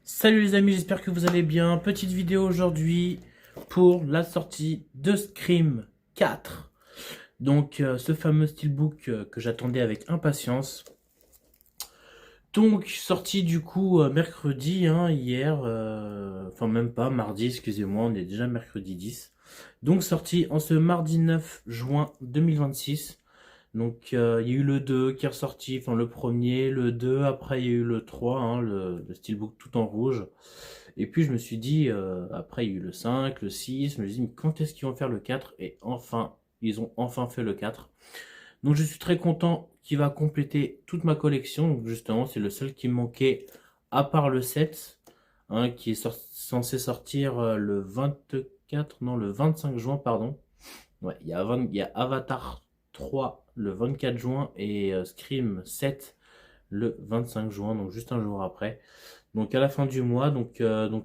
Salut les amis, j'espère que vous allez bien. Petite vidéo aujourd'hui pour la sortie de Scream 4. Donc ce fameux steelbook que j'attendais avec impatience. Donc sorti du coup mercredi, hier, enfin même pas, mardi, excusez-moi, on est déjà mercredi 10. Donc sorti en ce mardi 9 juin 2026. Donc il y a eu le 2 qui est ressorti, enfin le premier, le 2, après il y a eu le 3, le steelbook tout en rouge. Et puis je me suis dit, après il y a eu le 5, le 6, je me suis dit, mais quand est-ce qu'ils vont faire le 4? Et enfin, ils ont enfin fait le 4. Donc je suis très content qu'il va compléter toute ma collection. Donc justement, c'est le seul qui me manquait, à part le 7, qui est censé sortir le 24, non, le 25 juin, pardon. Ouais, il y a Avatar 3 le 24 juin et Scream 7 le 25 juin, donc juste un jour après. Donc à la fin du mois,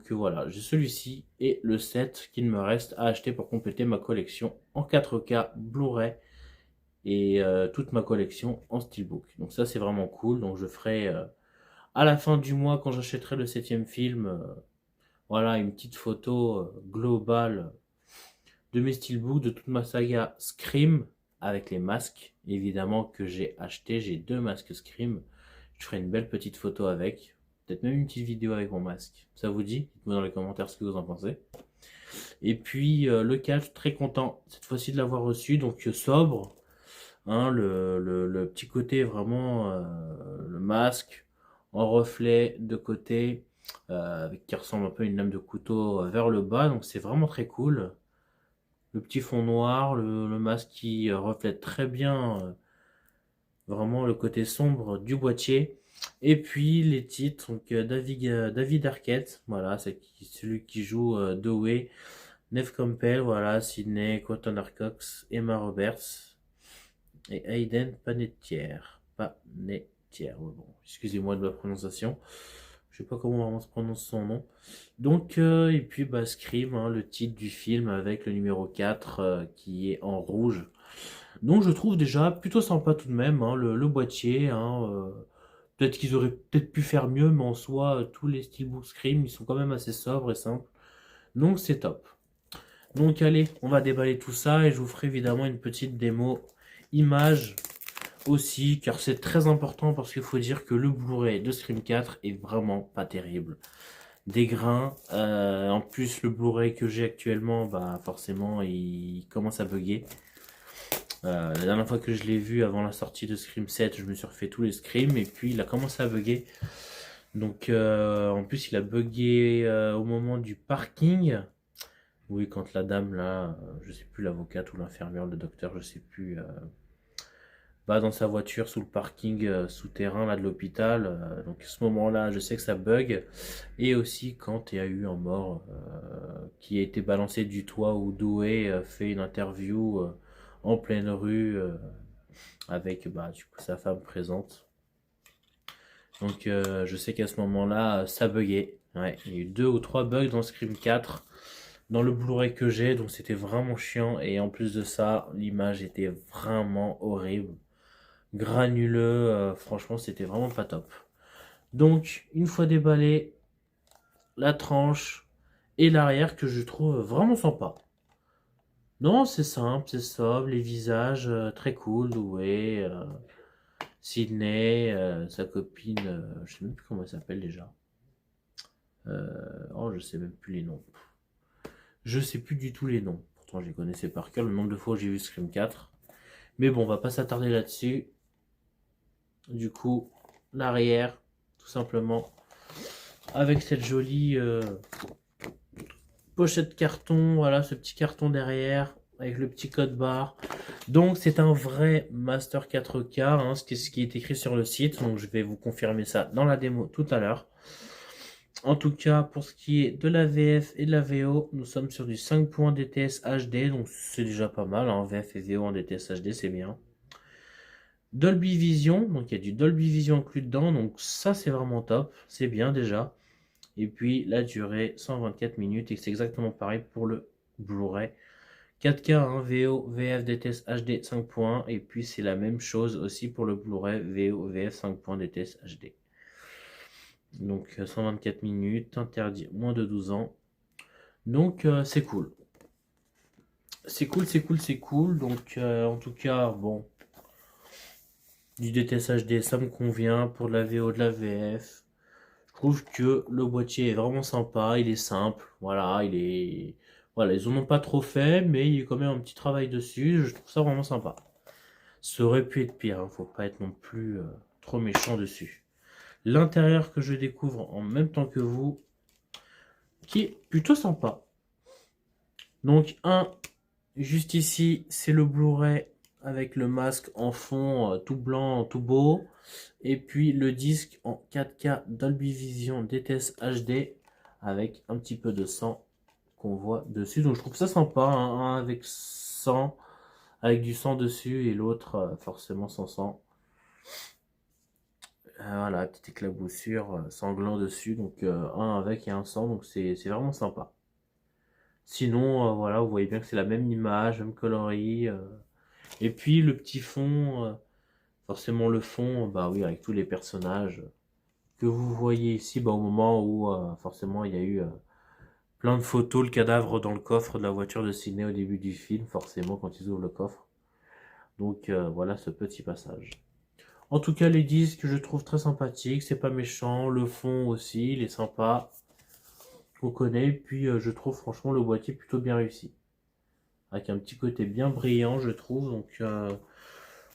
voilà, j'ai celui-ci et le 7 qu'il me reste à acheter pour compléter ma collection en 4K Blu-ray et toute ma collection en steelbook. Donc ça c'est vraiment cool, donc je ferai à la fin du mois quand j'achèterai le septième film, voilà une petite photo globale de mes steelbooks, de toute ma saga Scream avec les masques évidemment que j'ai acheté, j'ai deux masques Scream, je ferai une belle petite photo avec. Peut-être même une petite vidéo avec mon masque. Ça vous dit? Dites-moi dans les commentaires ce que vous en pensez. Et puis le 4, très content cette fois-ci de l'avoir reçu. Donc sobre. Le petit côté vraiment le masque en reflet de côté. Qui ressemble un peu à une lame de couteau vers le bas. Donc c'est vraiment très cool. Le petit fond noir, le masque qui reflète très bien vraiment le côté sombre du boîtier. Et puis les titres, donc David Arquette, voilà, c'est celui qui joue Dewey, Neve Campbell, voilà, Sidney Cotton Cox, Emma Roberts et Hayden Panettiere. Panettiere, ouais, bon, excusez-moi de ma prononciation. Je sais pas comment vraiment se prononce son nom. Donc, et puis bah, Scream, le titre du film avec le numéro 4 qui est en rouge. Donc je trouve déjà plutôt sympa tout de même, le boîtier. Peut-être qu'ils auraient peut-être pu faire mieux, mais en soi, tous les steelbook Scream, ils sont quand même assez sobres et simples. Donc c'est top. Donc allez, on va déballer tout ça et je vous ferai évidemment une petite démo image aussi, car c'est très important parce qu'il faut dire que le Blu-ray de Scream 4 est vraiment pas terrible. Des grains, en plus le Blu-ray que j'ai actuellement, bah forcément il commence à bugger. La dernière fois que je l'ai vu avant la sortie de Scream 7, je me suis refait tous les Scream et puis il a commencé à bugger. Donc en plus il a bugué au moment du parking. Oui, quand la dame là, je sais plus l'avocate ou l'infirmière, le docteur, je sais plus, va dans sa voiture sous le parking souterrain là de l'hôpital. Donc à ce moment-là, je sais que ça bug. Et aussi quand il y a eu un mort qui a été balancé du toit où Doué fait une interview en pleine rue avec bah, du coup, sa femme présente. Donc je sais qu'à ce moment-là, ça buguait. Ouais, il y a eu deux ou trois bugs dans Scream 4 dans le Blu-ray que j'ai, donc c'était vraiment chiant. Et en plus de ça, l'image était vraiment horrible. Granuleux, franchement, c'était vraiment pas top. Donc, une fois déballé, la tranche et l'arrière que je trouve vraiment sympa. Non, c'est simple, c'est sobre, les visages très cool, ouais. Sydney, sa copine, je sais même plus comment elle s'appelle déjà. Oh, je sais même plus les noms. Je sais plus du tout les noms. Pourtant, je les connaissais par cœur, le nombre de fois où j'ai vu Scream 4. Mais bon, on va pas s'attarder là-dessus. Du coup, l'arrière, tout simplement, avec cette jolie pochette carton, voilà, ce petit carton derrière, avec le petit code barre. Donc, c'est un vrai Master 4K, ce qui est écrit sur le site. Donc, je vais vous confirmer ça dans la démo tout à l'heure. En tout cas, pour ce qui est de la VF et de la VO, nous sommes sur du 5.1 DTS HD, donc c'est déjà pas mal, VF et VO en DTS HD, c'est bien. Dolby Vision, donc il y a du Dolby Vision inclus dedans, donc ça c'est vraiment top, c'est bien déjà. Et puis la durée 124 minutes, et c'est exactement pareil pour le Blu-ray. 4K, VO, VF, DTS HD 5.1, et puis c'est la même chose aussi pour le Blu-ray VO, VF 5.1 DTS HD. Donc 124 minutes, interdit moins de 12 ans. Donc c'est cool. C'est cool, c'est cool, c'est cool. Donc en tout cas, bon, du DTS HD, ça me convient pour de la VO, de la VF. Je trouve que le boîtier est vraiment sympa, il est simple, voilà, il est... Voilà, ils en ont pas trop fait, mais il y a quand même un petit travail dessus, je trouve ça vraiment sympa. Ça aurait pu être pire, hein, faut pas être non plus trop méchant dessus. L'intérieur que je découvre en même temps que vous, qui est plutôt sympa. Donc juste ici, c'est le Blu-ray avec le masque en fond tout blanc, tout beau. Et puis le disque en 4K Dolby Vision DTS HD avec un petit peu de sang qu'on voit dessus. Donc je trouve ça sympa, hein, un avec sang, avec du sang dessus et l'autre forcément sans sang. Voilà, petite éclaboussure, sanglant dessus. Donc un avec et un sans, donc c'est vraiment sympa. Sinon, voilà, vous voyez bien que c'est la même image, même coloris. Et puis le petit fond, forcément le fond, bah oui, avec tous les personnages que vous voyez ici, bah, au moment où forcément il y a eu plein de photos, le cadavre dans le coffre de la voiture de Sydney au début du film, forcément quand ils ouvrent le coffre. Donc voilà ce petit passage. En tout cas, les disques, je trouve très sympathiques, c'est pas méchant, le fond aussi, il est sympa, on connaît, puis je trouve franchement le boîtier plutôt bien réussi. Avec un petit côté bien brillant, je trouve, donc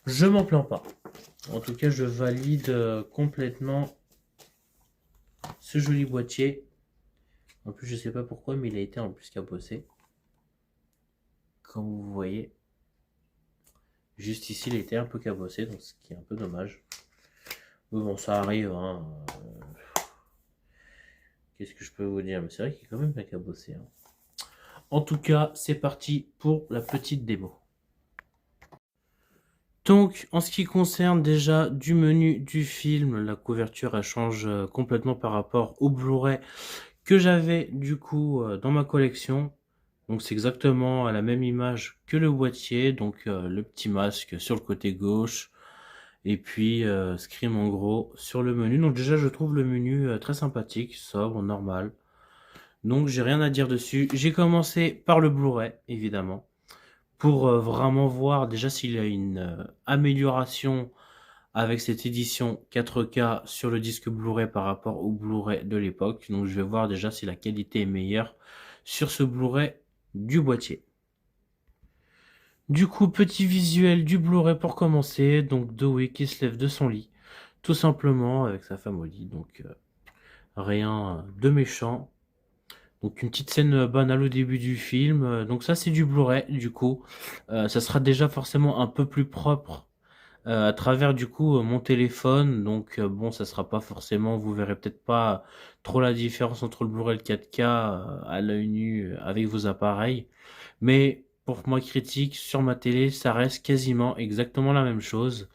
je m'en plains pas. En tout cas, je valide complètement ce joli boîtier. En plus, je sais pas pourquoi, mais il a été en plus cabossé. Comme vous voyez, juste ici, il a été un peu cabossé, donc ce qui est un peu dommage. Mais bon, ça arrive, hein. Qu'est-ce que je peux vous dire? Mais c'est vrai qu'il est quand même bien cabossé, hein. En tout cas, c'est parti pour la petite démo. Donc, en ce qui concerne déjà du menu du film, la couverture elle change complètement par rapport au Blu-ray que j'avais du coup dans ma collection. Donc c'est exactement la même image que le boîtier, donc le petit masque sur le côté gauche et puis Scream en gros sur le menu. Donc déjà je trouve le menu très sympathique, sobre, normal. Donc j'ai rien à dire dessus. J'ai commencé par le Blu-ray évidemment pour vraiment voir déjà s'il y a une amélioration avec cette édition 4K sur le disque Blu-ray par rapport au Blu-ray de l'époque. Donc je vais voir déjà si la qualité est meilleure sur ce Blu-ray du boîtier. Du coup, petit visuel du Blu-ray pour commencer. Donc Dewey qui se lève de son lit, tout simplement avec sa femme au lit. Donc rien de méchant. Donc une petite scène banale au début du film. Donc ça c'est du Blu-ray du coup. Ça sera déjà forcément un peu plus propre à travers du coup mon téléphone. Donc bon, ça sera pas forcément, vous verrez peut-être pas trop la différence entre le Blu-ray et le 4K à l'œil nu avec vos appareils. Mais pour moi critique sur ma télé, ça reste quasiment exactement la même chose.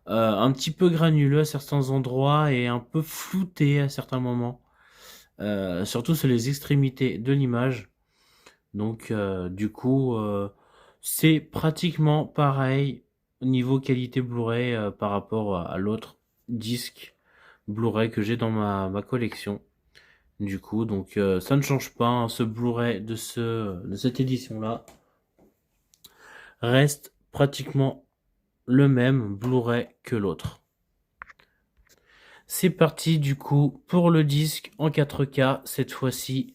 Un petit peu granuleux à certains endroits et un peu flouté à certains moments. Surtout sur les extrémités de l'image. Donc du coup, c'est pratiquement pareil au niveau qualité Blu-ray par rapport à l'autre disque Blu-ray que j'ai dans ma collection. Du coup, donc ça ne change pas, hein, ce Blu-ray de cette édition-là reste pratiquement le même Blu-ray que l'autre. C'est parti du coup pour le disque en 4K cette fois-ci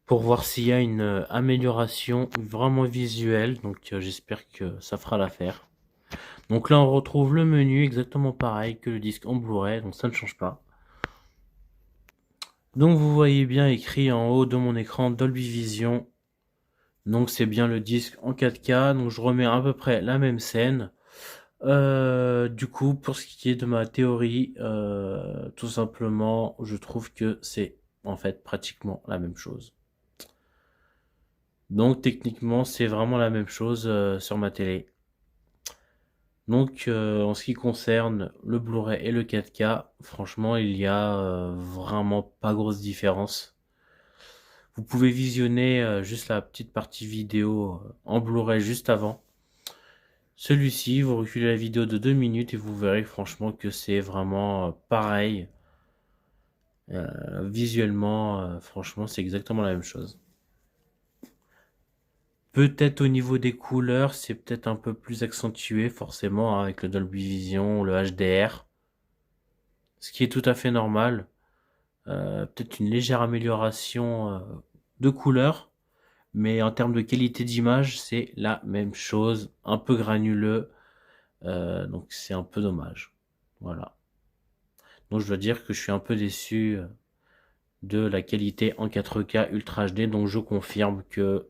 pour voir s'il y a une amélioration vraiment visuelle. Donc j'espère que ça fera l'affaire. Donc là on retrouve le menu exactement pareil que le disque en Blu-ray, donc ça ne change pas. Donc vous voyez bien écrit en haut de mon écran Dolby Vision. Donc c'est bien le disque en 4K. Donc je remets à peu près la même scène. Du coup, pour ce qui est de ma théorie, tout simplement, je trouve que c'est en fait pratiquement la même chose. Donc techniquement, c'est vraiment la même chose sur ma télé. Donc en ce qui concerne le Blu-ray et le 4K, franchement, il y a vraiment pas grosse différence. Vous pouvez visionner juste la petite partie vidéo en Blu-ray juste avant. Celui-ci, vous reculez la vidéo de 2 minutes et vous verrez franchement que c'est vraiment pareil. Visuellement, franchement, c'est exactement la même chose. Peut-être au niveau des couleurs, c'est peut-être un peu plus accentué, forcément, hein, avec le Dolby Vision, le HDR, ce qui est tout à fait normal. Peut-être une légère amélioration de couleurs, mais en termes de qualité d'image, c'est la même chose, un peu granuleux, donc c'est un peu dommage. Voilà. Donc je dois dire que je suis un peu déçu de la qualité en 4K Ultra HD, donc je confirme que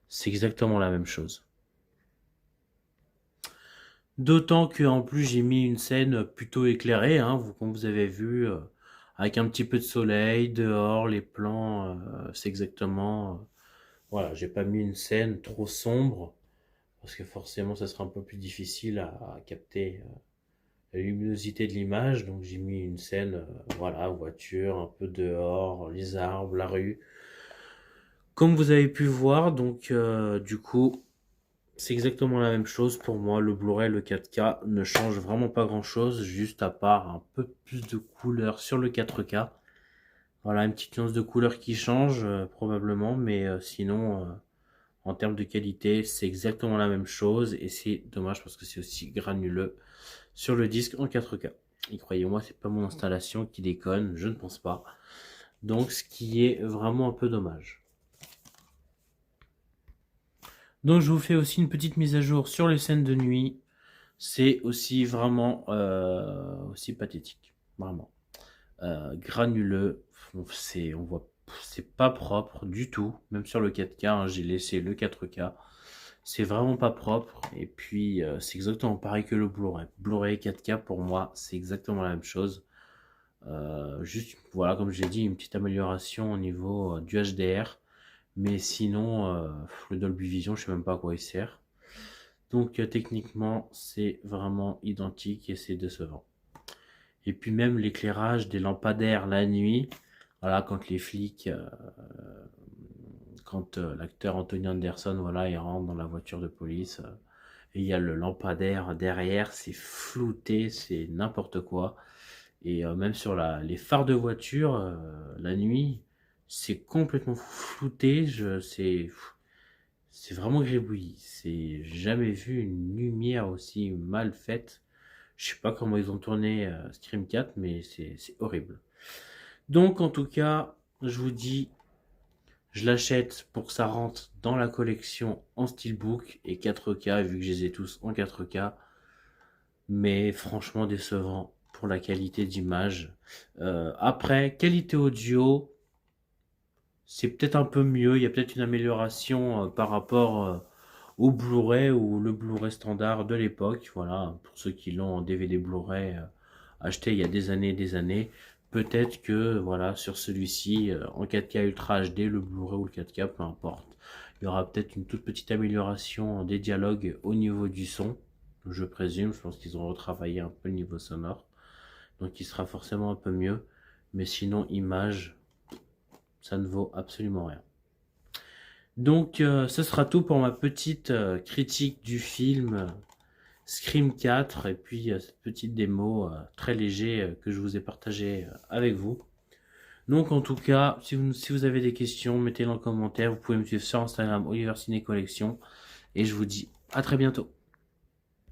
c'est exactement la même chose. D'autant que en plus j'ai mis une scène plutôt éclairée, hein, comme vous avez vu, avec un petit peu de soleil dehors, les plans, c'est exactement. Voilà, j'ai pas mis une scène trop sombre parce que forcément ça sera un peu plus difficile à capter la luminosité de l'image. Donc j'ai mis une scène, voilà, voiture, un peu dehors, les arbres, la rue. Comme vous avez pu voir, donc du coup, c'est exactement la même chose pour moi. Le Blu-ray, le 4K ne change vraiment pas grand-chose, juste à part un peu plus de couleur sur le 4K. Voilà, une petite nuance de couleur qui change probablement, mais sinon, en termes de qualité, c'est exactement la même chose et c'est dommage parce que c'est aussi granuleux sur le disque en 4K. Et croyez-moi, c'est pas mon installation qui déconne, je ne pense pas. Donc, ce qui est vraiment un peu dommage. Donc je vous fais aussi une petite mise à jour sur les scènes de nuit. C'est aussi vraiment aussi pathétique, vraiment. Granuleux, on voit, c'est pas propre du tout. Même sur le 4K, hein, j'ai laissé le 4K. C'est vraiment pas propre. Et puis c'est exactement pareil que le Blu-ray. Blu-ray 4K pour moi, c'est exactement la même chose. Juste, voilà, comme j'ai dit, une petite amélioration au niveau du HDR. Mais sinon, le Dolby Vision, je sais même pas à quoi il sert. Donc techniquement, c'est vraiment identique et c'est décevant. Et puis même l'éclairage des lampadaires la nuit, voilà, quand les flics, quand l'acteur Anthony Anderson, voilà, il rentre dans la voiture de police, et il y a le lampadaire derrière, c'est flouté, c'est n'importe quoi. Et même sur les phares de voiture, la nuit, c'est complètement flouté, c'est vraiment gribouillis. J'ai jamais vu une lumière aussi mal faite. Je sais pas comment ils ont tourné Scream 4, mais c'est horrible. Donc en tout cas, je vous dis, je l'achète pour que ça rentre dans la collection en steelbook et 4K, vu que je les ai tous en 4K. Mais franchement décevant pour la qualité d'image. Après, qualité audio, c'est peut-être un peu mieux. Il y a peut-être une amélioration par rapport au Blu-ray ou le Blu-ray standard de l'époque. Voilà, pour ceux qui l'ont en DVD Blu-ray acheté il y a des années et des années. Peut-être que voilà, sur celui-ci, en 4K Ultra HD, le Blu-ray ou le 4K, peu importe. Il y aura peut-être une toute petite amélioration des dialogues au niveau du son. Je présume, je pense qu'ils ont retravaillé un peu le niveau sonore. Donc il sera forcément un peu mieux. Mais sinon, image, ça ne vaut absolument rien. Donc, ce sera tout pour ma petite critique du film Scream 4 et puis cette petite démo très léger que je vous ai partagé avec vous. Donc, en tout cas, si vous avez des questions, mettez-les en commentaire. Vous pouvez me suivre sur Instagram Oliver Ciné Collection et je vous dis à très bientôt.